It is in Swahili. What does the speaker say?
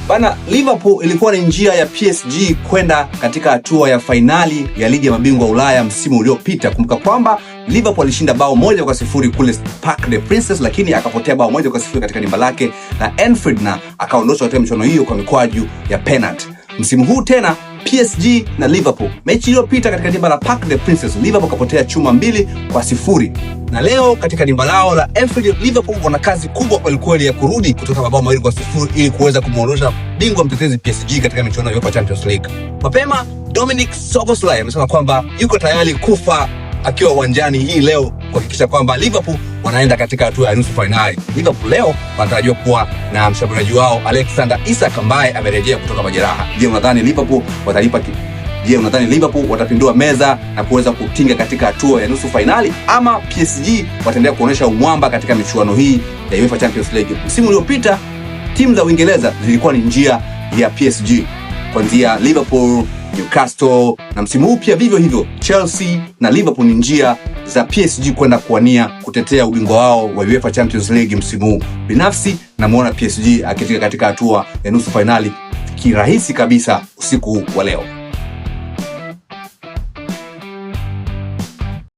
Bana, Liverpool ilikuwa ni njia ya PSG kwenda katika hatua ya fainali ya ligi ya mabingwa Ulaya msimu uliopita. Kumbuka kwamba Liverpool alishinda bao 1-0 kule Parc des Princes, lakini akapotea bao 1-0 katika dimba lake la Anfield na akaondoshwa katika michuano hiyo kwa mikwaju ya penalty. Msimu huu tena PSG na Liverpool, mechi iliyopita katika dimba la Parc des Princes, Liverpool kapotea chuma 2-0. Na leo katika dimba lao la Anfield, Liverpool wana kazi kubwa kweli ya kurudi kutoka mabao 2-0 ili kuweza kumuondosha bingwa mtetezi PSG katika michuano ya UEFA Champions League. Mapema Dominic Szoboszlai amesema kwamba yuko tayari kufa akiwa uwanjani hii leo kuhakikisha kwamba Liverpool wanaenda katika hatua ya nusu finali. Liverpool leo wanatarajiwa kuwa na mshambuliaji wao Alexander Isak ambaye amerejea kutoka majeraha. Je, unadhani Liverpool watapindua meza na kuweza kutinga katika hatua ya nusu finali, ama PSG wataendelea kuonyesha umwamba katika michuano hii ya UEFA Champions League? Msimu uliopita timu za Uingereza zilikuwa ni njia ya PSG, kuanzia Liverpool, Newcastle, na msimu huu pia vivyo hivyo Chelsea na Liverpool ni njia za PSG kwenda kuwania kutetea ubingwa wao wa UEFA Champions League msimu huu. Binafsi namuona PSG akitika katika hatua ya nusu finali kirahisi kabisa usiku wa leo.